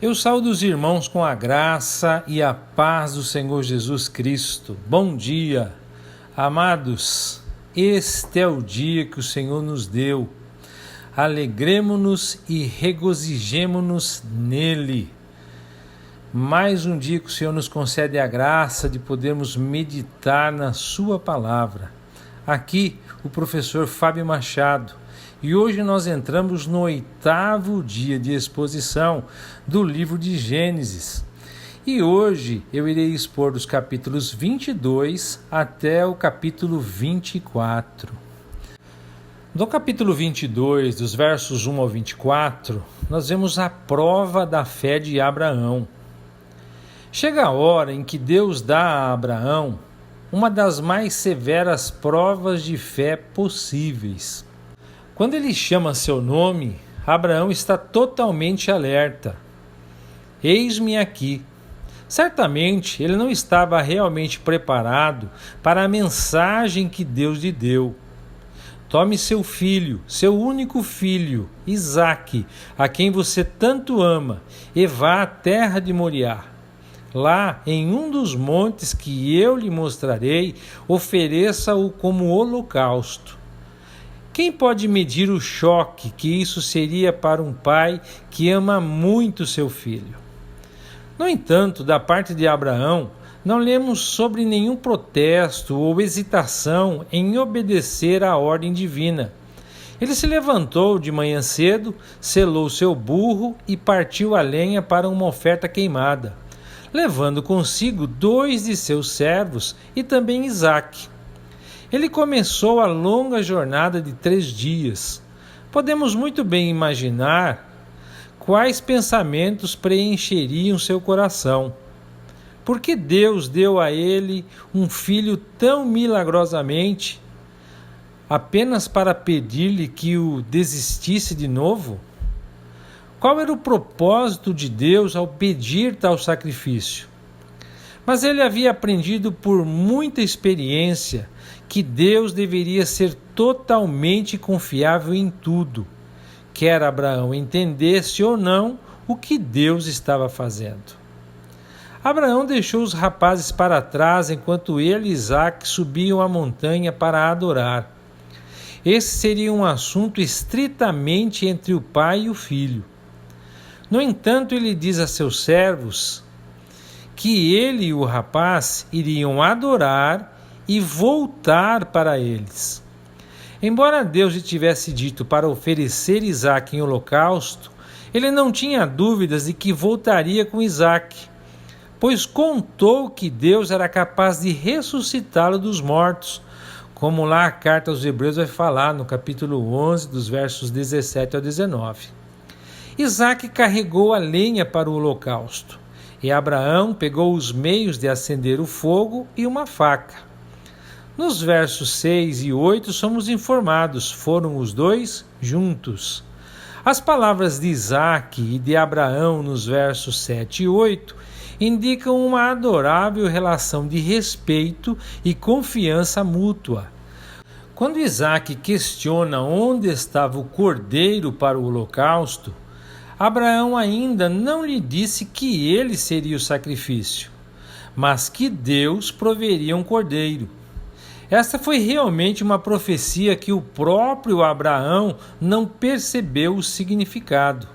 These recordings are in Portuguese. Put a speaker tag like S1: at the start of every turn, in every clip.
S1: Eu saúdo os irmãos com a graça e a paz do Senhor Jesus Cristo. Bom dia, amados. Este é o dia que o Senhor nos deu. Alegremo-nos e regozijemo-nos nele. Mais um dia que o Senhor nos concede a graça de podermos meditar na sua palavra. Aqui, o professor Fábio Machado. E hoje nós entramos no 8º dia de exposição do livro de Gênesis. E hoje eu irei expor dos capítulos 22 até o capítulo 24. No capítulo 22, dos versos 1 ao 24, nós vemos a prova da fé de Abraão. Chega a hora em que Deus dá a Abraão uma das mais severas provas de fé possíveis. Quando ele chama seu nome, Abraão está totalmente alerta. Eis-me aqui. Certamente ele não estava realmente preparado para a mensagem que Deus lhe deu. Tome seu filho, seu único filho, Isaque, a quem você tanto ama, e vá à terra de Moriá. Lá, em um dos montes que eu lhe mostrarei, ofereça-o como holocausto. Quem pode medir o choque que isso seria para um pai que ama muito seu filho? No entanto, da parte de Abraão, não lemos sobre nenhum protesto ou hesitação em obedecer à ordem divina. Ele se levantou de manhã cedo, selou seu burro e partiu a lenha para uma oferta queimada, levando consigo 2 de seus servos e também Isaque. Ele começou a longa jornada de 3 dias. Podemos muito bem imaginar quais pensamentos preencheriam seu coração. Por que Deus deu a ele um filho tão milagrosamente, apenas para pedir-lhe que o desistisse de novo? Qual era o propósito de Deus ao pedir tal sacrifício? Mas ele havia aprendido por muita experiência que Deus deveria ser totalmente confiável em tudo, quer Abraão entendesse ou não o que Deus estava fazendo. Abraão deixou os rapazes para trás enquanto ele e Isaque subiam a montanha para adorar. Esse seria um assunto estritamente entre o pai e o filho. No entanto, ele diz a seus servos que ele e o rapaz iriam adorar e voltar para eles. Embora Deus lhe tivesse dito para oferecer Isaque em holocausto, ele não tinha dúvidas de que voltaria com Isaque, pois contou que Deus era capaz de ressuscitá-lo dos mortos, como lá a carta aos Hebreus vai falar no capítulo 11, dos versos 17 ao 19. Isaque carregou a lenha para o holocausto, e Abraão pegou os meios de acender o fogo e uma faca. Nos versos 6 e 8 somos informados, foram os 2 juntos. As palavras de Isaque e de Abraão nos versos 7 e 8 indicam uma adorável relação de respeito e confiança mútua. Quando Isaque questiona onde estava o cordeiro para o holocausto, Abraão ainda não lhe disse que ele seria o sacrifício, mas que Deus proveria um cordeiro. Esta foi realmente uma profecia que o próprio Abraão não percebeu o significado.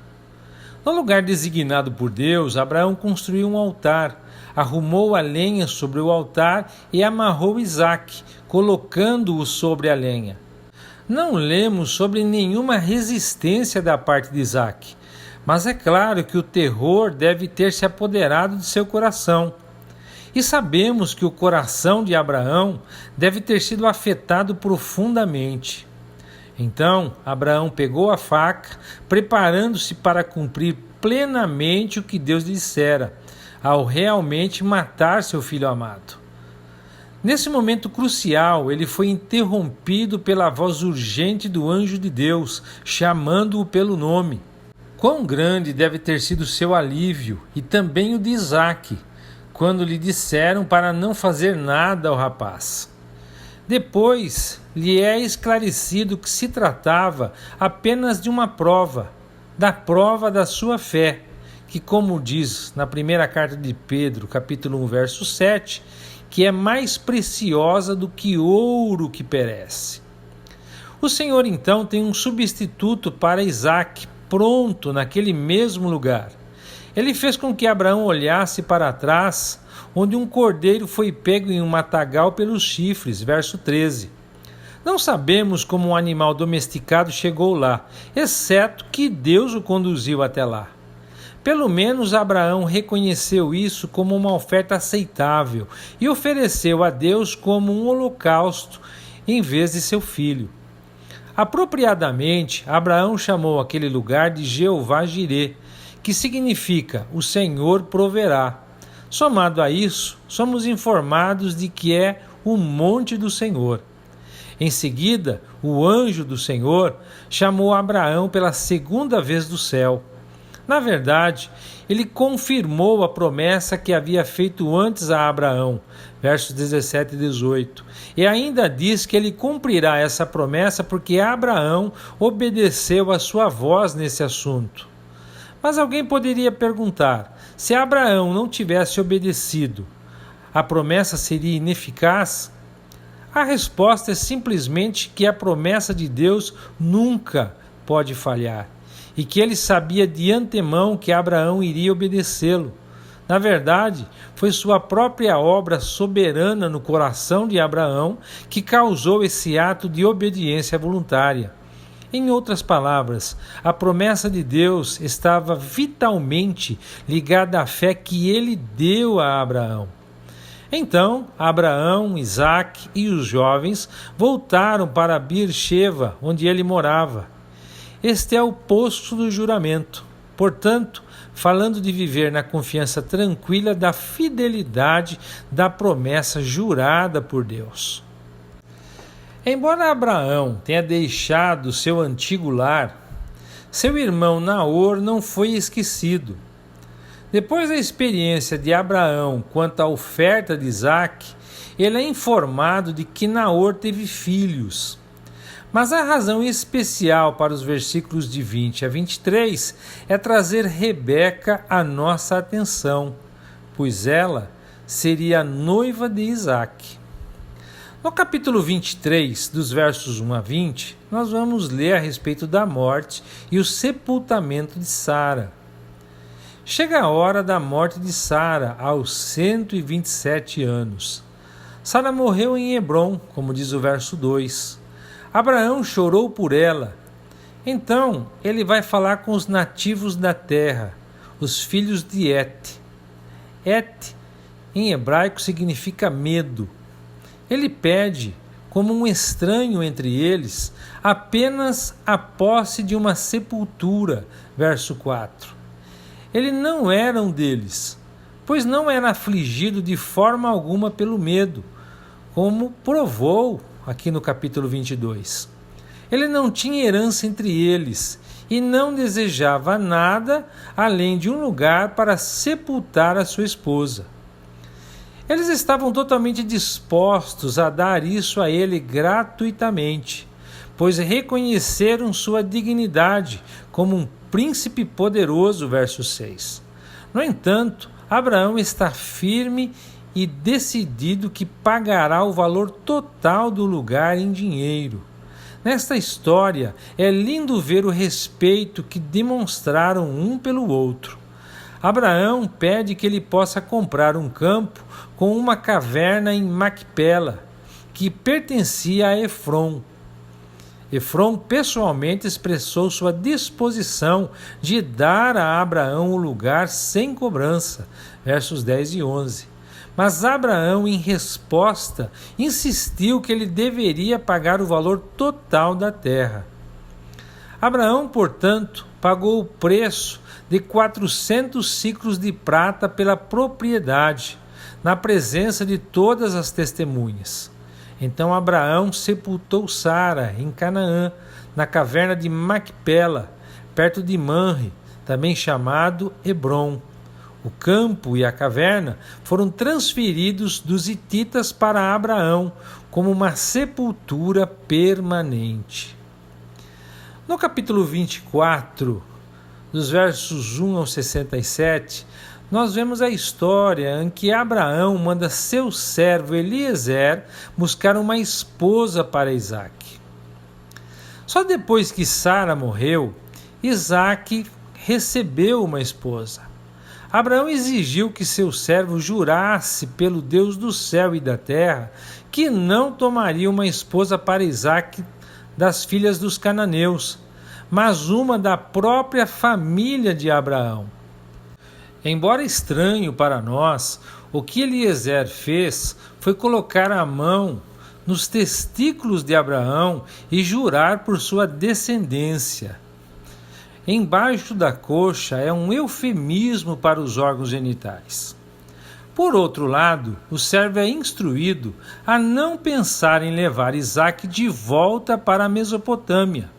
S1: No lugar designado por Deus, Abraão construiu um altar, arrumou a lenha sobre o altar e amarrou Isaque, colocando-o sobre a lenha. Não lemos sobre nenhuma resistência da parte de Isaque, mas é claro que o terror deve ter se apoderado de seu coração. E sabemos que o coração de Abraão deve ter sido afetado profundamente. Então, Abraão pegou a faca, preparando-se para cumprir plenamente o que Deus lhe dissera, ao realmente matar seu filho amado. Nesse momento crucial, ele foi interrompido pela voz urgente do anjo de Deus, chamando-o pelo nome. Quão grande deve ter sido seu alívio, e também o de Isaque, quando lhe disseram para não fazer nada ao rapaz. Depois lhe é esclarecido que se tratava apenas de uma prova, da prova da sua fé, que, como diz na primeira carta de Pedro, capítulo 1, verso 7, que é mais preciosa do que ouro que perece. O Senhor então tem um substituto para Isaque, pronto naquele mesmo lugar. Ele fez com que Abraão olhasse para trás, onde um cordeiro foi pego em um matagal pelos chifres, verso 13. Não sabemos como um animal domesticado chegou lá, exceto que Deus o conduziu até lá. Pelo menos Abraão reconheceu isso como uma oferta aceitável e ofereceu a Deus como um holocausto em vez de seu filho. Apropriadamente, Abraão chamou aquele lugar de Jeová-Jirê, que significa o Senhor proverá. Somado a isso, somos informados de que é o monte do Senhor. Em seguida, o anjo do Senhor chamou Abraão pela segunda vez do céu. Na verdade, ele confirmou a promessa que havia feito antes a Abraão, versos 17 e 18. E ainda diz que ele cumprirá essa promessa porque Abraão obedeceu a sua voz nesse assunto. Mas alguém poderia perguntar, se Abraão não tivesse obedecido, a promessa seria ineficaz? A resposta é simplesmente que a promessa de Deus nunca pode falhar, e que ele sabia de antemão que Abraão iria obedecê-lo. Na verdade, foi sua própria obra soberana no coração de Abraão que causou esse ato de obediência voluntária. Em outras palavras, a promessa de Deus estava vitalmente ligada à fé que ele deu a Abraão. Então, Abraão, Isaque e os jovens voltaram para Beer-sheva, onde ele morava. Este é o posto do juramento. Portanto, falando de viver na confiança tranquila da fidelidade da promessa jurada por Deus. Embora Abraão tenha deixado seu antigo lar, seu irmão Naor não foi esquecido. Depois da experiência de Abraão quanto à oferta de Isaque, ele é informado de que Naor teve filhos. Mas a razão especial para os versículos de 20 a 23 é trazer Rebeca à nossa atenção, pois ela seria a noiva de Isaque. No capítulo 23, dos versos 1 a 20, nós vamos ler a respeito da morte e o sepultamento de Sara. Chega a hora da morte de Sara, aos 127 anos. Sara morreu em Hebrom, como diz o verso 2. Abraão chorou por ela. Então ele vai falar com os nativos da terra, os filhos de Et. Et, em hebraico, significa medo. Ele pede, como um estranho entre eles, apenas a posse de uma sepultura, verso 4. Ele não era um deles, pois não era afligido de forma alguma pelo medo, como provou aqui no capítulo 22. Ele não tinha herança entre eles e não desejava nada além de um lugar para sepultar a sua esposa. Eles estavam totalmente dispostos a dar isso a ele gratuitamente, pois reconheceram sua dignidade como um príncipe poderoso, verso 6. No entanto, Abraão está firme e decidido que pagará o valor total do lugar em dinheiro. Nesta história, é lindo ver o respeito que demonstraram um pelo outro. Abraão pede que ele possa comprar um campo com uma caverna em Macpela, que pertencia a Efrom. Efrom pessoalmente expressou sua disposição de dar a Abraão o lugar sem cobrança, versos 10 e 11. Mas Abraão, em resposta, insistiu que ele deveria pagar o valor total da terra. Abraão, portanto, pagou o preço de 400 ciclos de prata pela propriedade, na presença de todas as testemunhas. Então Abraão sepultou Sara em Canaã, na caverna de Macpela, perto de Manre, também chamado Hebrom. O campo e a caverna foram transferidos dos hititas para Abraão como uma sepultura permanente. No capítulo 24, dos versos 1 ao 67, nós vemos a história em que Abraão manda seu servo Eliezer buscar uma esposa para Isaque. Só depois que Sara morreu, Isaque recebeu uma esposa. Abraão exigiu que seu servo jurasse pelo Deus do céu e da terra que não tomaria uma esposa para Isaque das filhas dos cananeus, mas uma da própria família de Abraão. Embora estranho para nós, o que Eliezer fez foi colocar a mão nos testículos de Abraão e jurar por sua descendência. Embaixo da coxa é um eufemismo para os órgãos genitais. Por outro lado, o servo é instruído a não pensar em levar Isaque de volta para a Mesopotâmia.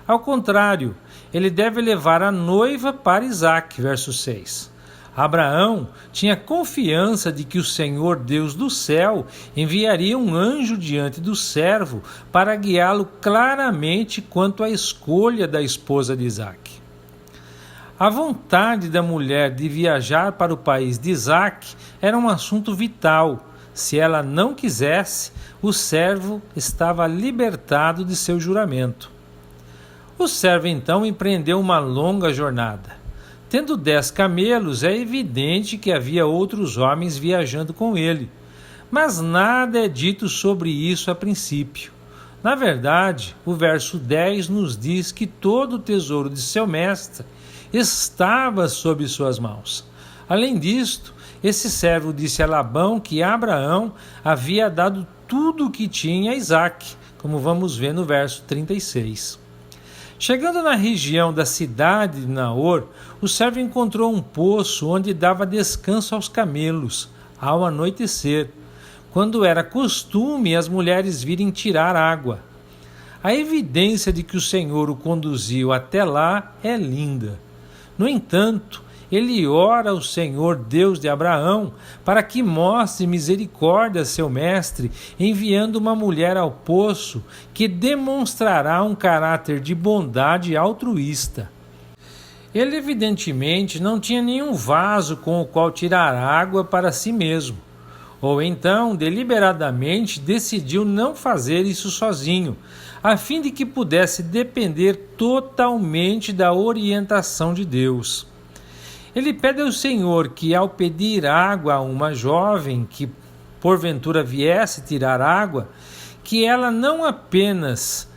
S1: Ao contrário, ele deve levar a noiva para Isaque, verso 6. Abraão tinha confiança de que o Senhor Deus do céu enviaria um anjo diante do servo para guiá-lo claramente quanto à escolha da esposa de Isaque. A vontade da mulher de viajar para o país de Isaque era um assunto vital. Se ela não quisesse, o servo estava libertado de seu juramento. O servo então empreendeu uma longa jornada. Tendo 10 camelos, é evidente que havia outros homens viajando com ele, mas nada é dito sobre isso a princípio. Na verdade, o verso 10 nos diz que todo o tesouro de seu mestre estava sob suas mãos. Além disto, esse servo disse a Labão que Abraão havia dado tudo o que tinha a Isaque, como vamos ver no verso 36. Chegando na região da cidade de Naor, o servo encontrou um poço onde dava descanso aos camelos, ao anoitecer, quando era costume as mulheres virem tirar água. A evidência de que o Senhor o conduziu até lá é linda. No entanto, ele ora ao Senhor Deus de Abraão para que mostre misericórdia a seu mestre, enviando uma mulher ao poço que demonstrará um caráter de bondade altruísta. Ele evidentemente não tinha nenhum vaso com o qual tirar água para si mesmo, ou então deliberadamente decidiu não fazer isso sozinho, a fim de que pudesse depender totalmente da orientação de Deus. Ele pede ao Senhor que, ao pedir água a uma jovem que porventura viesse tirar água, que ela não apenas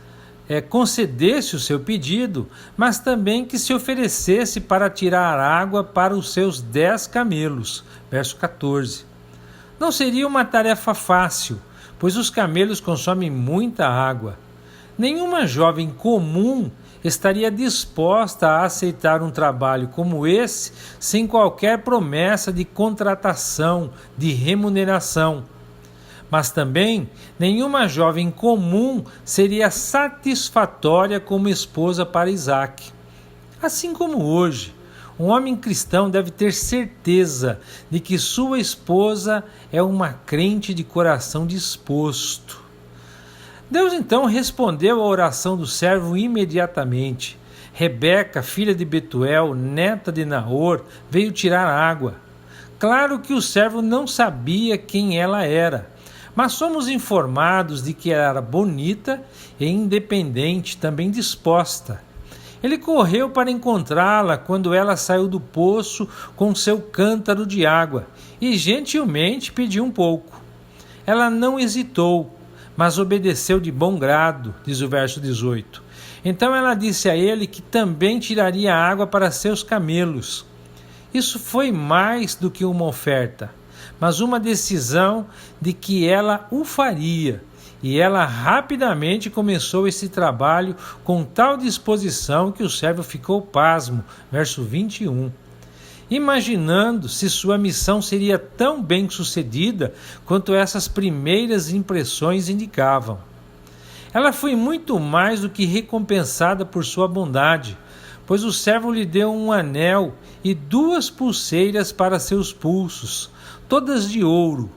S1: concedesse o seu pedido, mas também que se oferecesse para tirar água para os seus 10 camelos. Verso 14. Não seria uma tarefa fácil, pois os camelos consomem muita água. Nenhuma jovem comum estaria disposta a aceitar um trabalho como esse sem qualquer promessa de contratação, de remuneração. Mas também nenhuma jovem comum seria satisfatória como esposa para Isaque. Assim como hoje, um homem cristão deve ter certeza de que sua esposa é uma crente de coração disposto. Deus então respondeu à oração do servo imediatamente. Rebeca, filha de Betuel, neta de Naor, veio tirar água. Claro que o servo não sabia quem ela era, mas somos informados de que ela era bonita e independente, também disposta. Ele correu para encontrá-la quando ela saiu do poço com seu cântaro de água e gentilmente pediu um pouco. Ela não hesitou, mas obedeceu de bom grado, diz o verso 18. Então ela disse a ele que também tiraria água para seus camelos. Isso foi mais do que uma oferta, mas uma decisão de que ela o faria. E ela rapidamente começou esse trabalho com tal disposição que o servo ficou pasmo. Verso 21. Imaginando se sua missão seria tão bem sucedida quanto essas primeiras impressões indicavam. Ela foi muito mais do que recompensada por sua bondade, pois o servo lhe deu um anel e 2 pulseiras para seus pulsos, todas de ouro.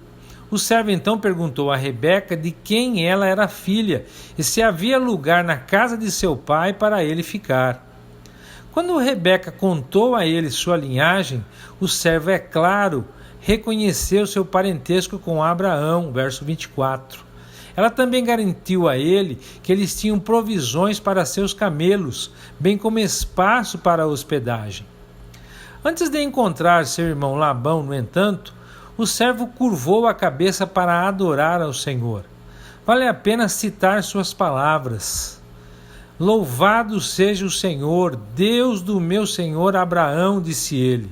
S1: O servo então perguntou a Rebeca de quem ela era filha e se havia lugar na casa de seu pai para ele ficar. Quando Rebeca contou a ele sua linhagem, o servo, é claro, reconheceu seu parentesco com Abraão, verso 24. Ela também garantiu a ele que eles tinham provisões para seus camelos, bem como espaço para a hospedagem. Antes de encontrar seu irmão Labão, no entanto, o servo curvou a cabeça para adorar ao Senhor. Vale a pena citar suas palavras. Louvado seja o Senhor, Deus do meu senhor Abraão, disse ele.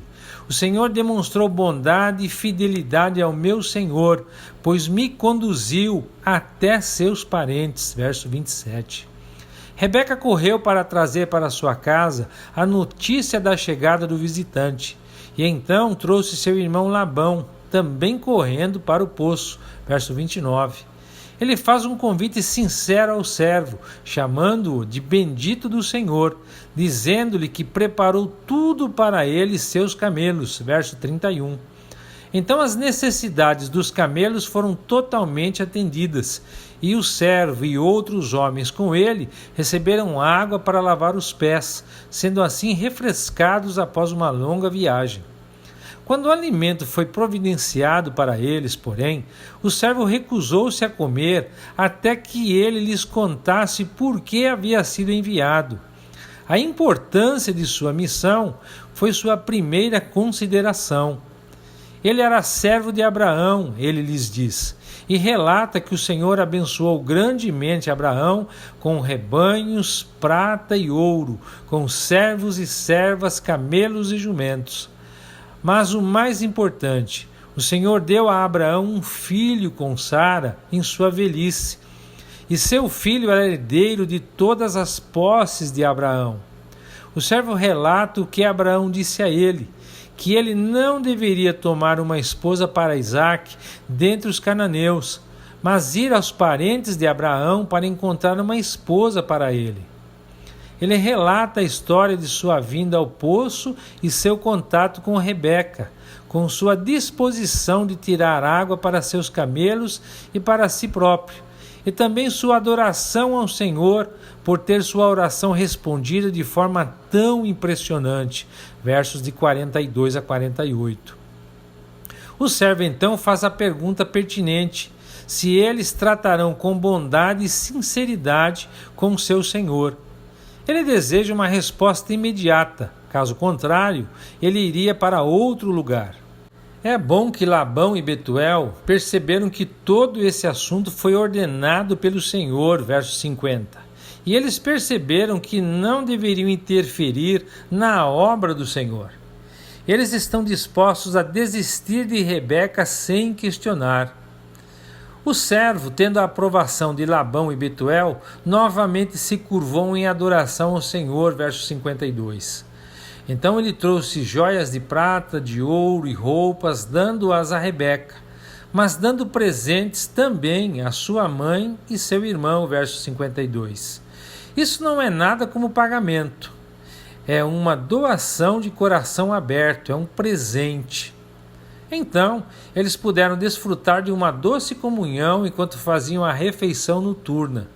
S1: O Senhor demonstrou bondade e fidelidade ao meu senhor, pois me conduziu até seus parentes. Verso 27. Rebeca correu para trazer para sua casa a notícia da chegada do visitante, e então trouxe seu irmão Labão, também correndo para o poço. Verso 29. Ele faz um convite sincero ao servo, chamando-o de bendito do Senhor, dizendo-lhe que preparou tudo para ele e seus camelos. Verso 31. Então as necessidades dos camelos foram totalmente atendidas, e o servo e outros homens com ele receberam água para lavar os pés, sendo assim refrescados após uma longa viagem. Quando o alimento foi providenciado para eles, porém, o servo recusou-se a comer até que ele lhes contasse por que havia sido enviado. A importância de sua missão foi sua primeira consideração. Ele era servo de Abraão, ele lhes diz, e relata que o Senhor abençoou grandemente Abraão com rebanhos, prata e ouro, com servos e servas, camelos e jumentos. Mas o mais importante, o Senhor deu a Abraão um filho com Sara em sua velhice, e seu filho era herdeiro de todas as posses de Abraão. O servo relata o que Abraão disse a ele, que ele não deveria tomar uma esposa para Isaque dentre os cananeus, mas ir aos parentes de Abraão para encontrar uma esposa para ele. Ele relata a história de sua vinda ao poço e seu contato com Rebeca, com sua disposição de tirar água para seus camelos e para si próprio, e também sua adoração ao Senhor por ter sua oração respondida de forma tão impressionante. Versos de 42 a 48. O servo então faz a pergunta pertinente, se eles tratarão com bondade e sinceridade com seu senhor. Ele deseja uma resposta imediata, caso contrário, ele iria para outro lugar. É bom que Labão e Betuel perceberam que todo esse assunto foi ordenado pelo Senhor, verso 50. E eles perceberam que não deveriam interferir na obra do Senhor. Eles estão dispostos a desistir de Rebeca sem questionar. O servo, tendo a aprovação de Labão e Betuel, novamente se curvou em adoração ao Senhor, verso 52. Então ele trouxe joias de prata, de ouro e roupas, dando-as a Rebeca, mas dando presentes também à sua mãe e seu irmão, verso 52. Isso não é nada como pagamento, é uma doação de coração aberto, é um presente. Então, eles puderam desfrutar de uma doce comunhão enquanto faziam a refeição noturna.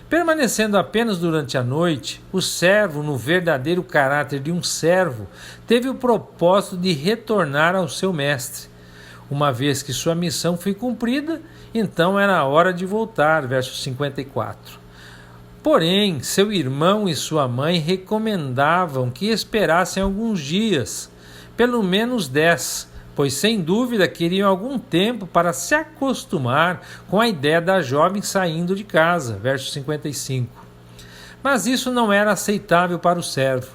S1: Permanecendo apenas durante a noite, o servo, no verdadeiro caráter de um servo, teve o propósito de retornar ao seu mestre. Uma vez que sua missão foi cumprida, então era a hora de voltar, verso 54. Porém, seu irmão e sua mãe recomendavam que esperassem alguns dias, pelo menos 10, pois sem dúvida queriam algum tempo para se acostumar com a ideia da jovem saindo de casa, verso 55. Mas isso não era aceitável para o servo.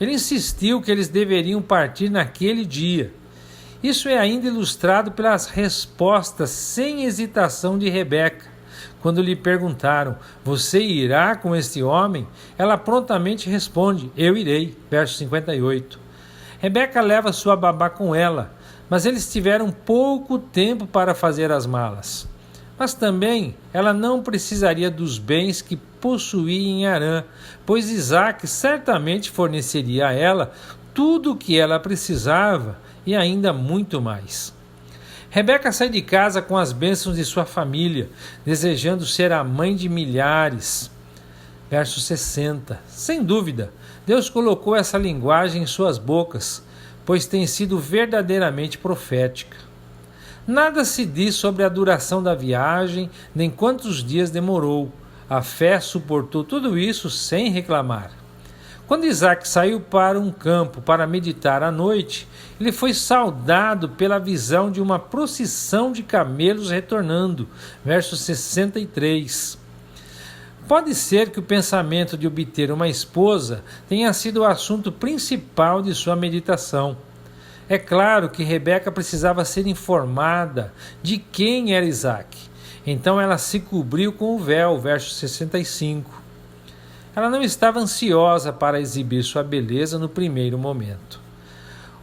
S1: Ele insistiu que eles deveriam partir naquele dia. Isso é ainda ilustrado pelas respostas sem hesitação de Rebeca. Quando lhe perguntaram, você irá com este homem? Ela prontamente responde, eu irei, verso 58. Rebeca leva sua babá com ela, mas eles tiveram pouco tempo para fazer as malas. Mas também ela não precisaria dos bens que possuía em Harã, pois Isaque certamente forneceria a ela tudo o que ela precisava e ainda muito mais. Rebeca sai de casa com as bênçãos de sua família, desejando ser a mãe de milhares. verso 60. Sem dúvida, Deus colocou essa linguagem em suas bocas, pois tem sido verdadeiramente profética. Nada se diz sobre a duração da viagem, nem quantos dias demorou. A fé suportou tudo isso sem reclamar. Quando Isaac saiu para um campo para meditar à noite, ele foi saudado pela visão de uma procissão de camelos retornando, verso 63. Pode ser que o pensamento de obter uma esposa tenha sido o assunto principal de sua meditação. É claro que Rebeca precisava ser informada de quem era Isaac. Então ela se cobriu com o véu, verso 65. Ela não estava ansiosa para exibir sua beleza no primeiro momento.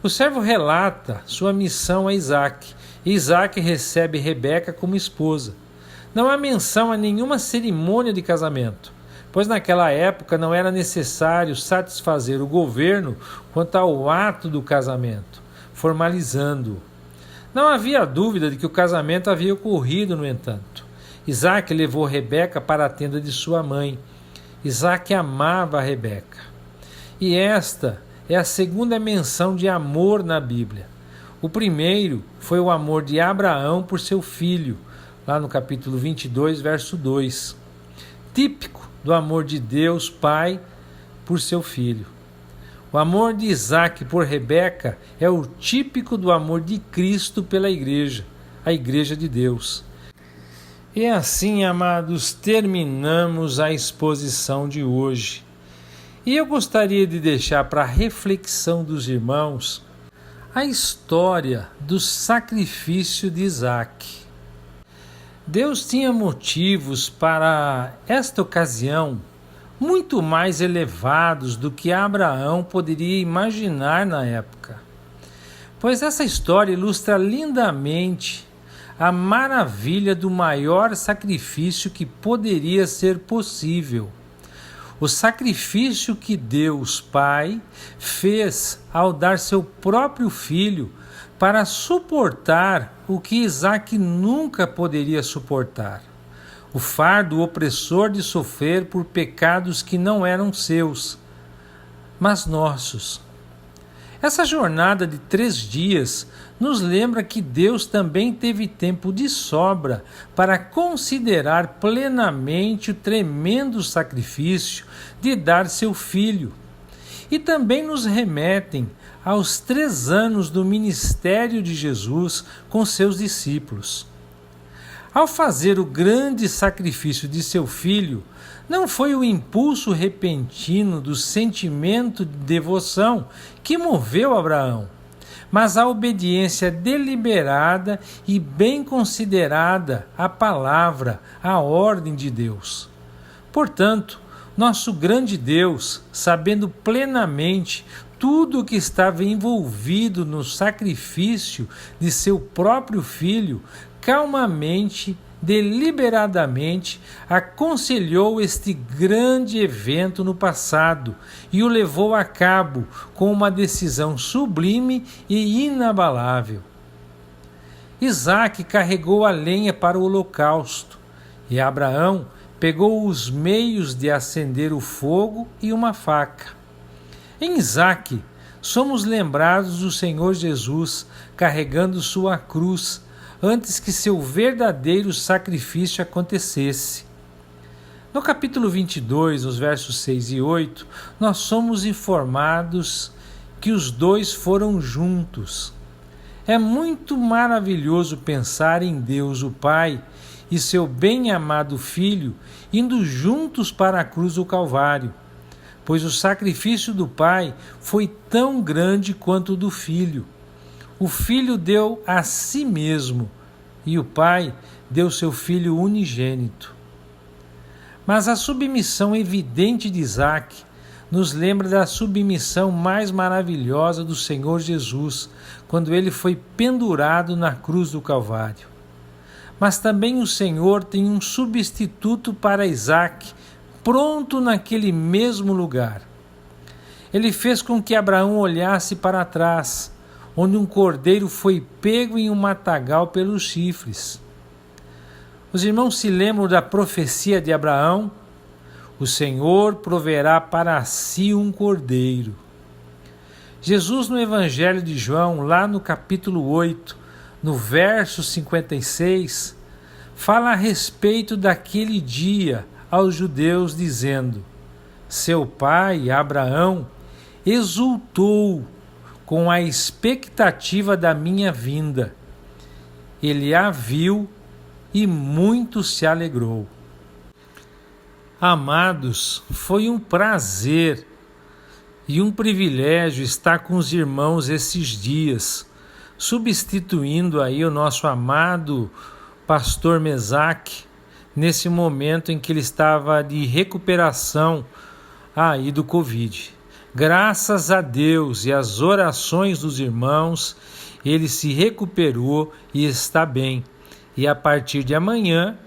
S1: O servo relata sua missão a Isaac, e Isaac recebe Rebeca como esposa. Não há menção a nenhuma cerimônia de casamento, pois naquela época não era necessário satisfazer o governo quanto ao ato do casamento, formalizando-o. Não havia dúvida de que o casamento havia ocorrido, no entanto. Isaac levou Rebeca para a tenda de sua mãe. Isaac amava a Rebeca. E esta é a segunda menção de amor na Bíblia. O primeiro foi o amor de Abraão por seu filho, lá no capítulo 22, verso 2. Típico do amor de Deus Pai por seu filho. O amor de Isaac por Rebeca é o típico do amor de Cristo pela igreja, a igreja de Deus. E assim, amados, terminamos a exposição de hoje. E eu gostaria de deixar para a reflexão dos irmãos a história do sacrifício de Isaac. Deus tinha motivos para esta ocasião muito mais elevados do que Abraão poderia imaginar na época. Pois essa história ilustra lindamente a maravilha do maior sacrifício que poderia ser possível. O sacrifício que Deus Pai fez ao dar seu próprio filho para suportar o que Isaac nunca poderia suportar. O fardo opressor de sofrer por pecados que não eram seus, mas nossos. Essa jornada de 3 dias nos lembra que Deus também teve tempo de sobra para considerar plenamente o tremendo sacrifício de dar seu filho. E também nos remetem aos 3 anos do ministério de Jesus com seus discípulos. Ao fazer o grande sacrifício de seu filho, não foi o impulso repentino do sentimento de devoção que moveu Abraão, mas a obediência deliberada e bem considerada à palavra, à ordem de Deus. Portanto, nosso grande Deus, sabendo plenamente tudo o que estava envolvido no sacrifício de seu próprio filho, calmamente, deliberadamente, aconselhou este grande evento no passado e o levou a cabo com uma decisão sublime e inabalável. Isaac carregou a lenha para o holocausto e Abraão pegou os meios de acender o fogo e uma faca. Em Isaac, somos lembrados do Senhor Jesus carregando sua cruz antes que seu verdadeiro sacrifício acontecesse. No capítulo 22, nos versos 6 e 8, nós somos informados que os dois foram juntos. É muito maravilhoso pensar em Deus o Pai e seu bem-amado Filho indo juntos para a cruz do Calvário, pois o sacrifício do Pai foi tão grande quanto o do Filho. O Filho deu a si mesmo e o Pai deu seu Filho unigênito. Mas a submissão evidente de Isaac nos lembra da submissão mais maravilhosa do Senhor Jesus, quando ele foi pendurado na cruz do Calvário. Mas também o Senhor tem um substituto para Isaac, pronto naquele mesmo lugar. Ele fez com que Abraão olhasse para trás, onde um cordeiro foi pego em um matagal pelos chifres. Os irmãos se lembram da profecia de Abraão? O Senhor proverá para si um cordeiro. Jesus, no Evangelho de João, lá no capítulo 8, no verso 56, fala a respeito daquele dia aos judeus, dizendo: seu pai, Abraão, exultou com a expectativa da minha vinda. Ele a viu e muito se alegrou. Amados, foi um prazer e um privilégio estar com os irmãos esses dias, substituindo aí o nosso amado pastor Mesaque, nesse momento em que ele estava de recuperação aí do Covid. Graças a Deus e às orações dos irmãos, ele se recuperou e está bem. E a partir de amanhã,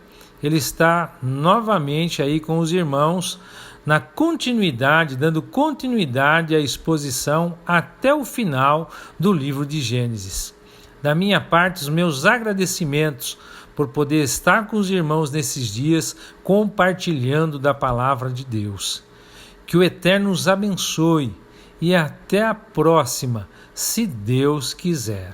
S1: ele está novamente aí com os irmãos, na continuidade, dando continuidade à exposição até o final do livro de Gênesis. Da minha parte, os meus agradecimentos por poder estar com os irmãos nesses dias, compartilhando da palavra de Deus. Que o Eterno os abençoe e até a próxima, se Deus quiser.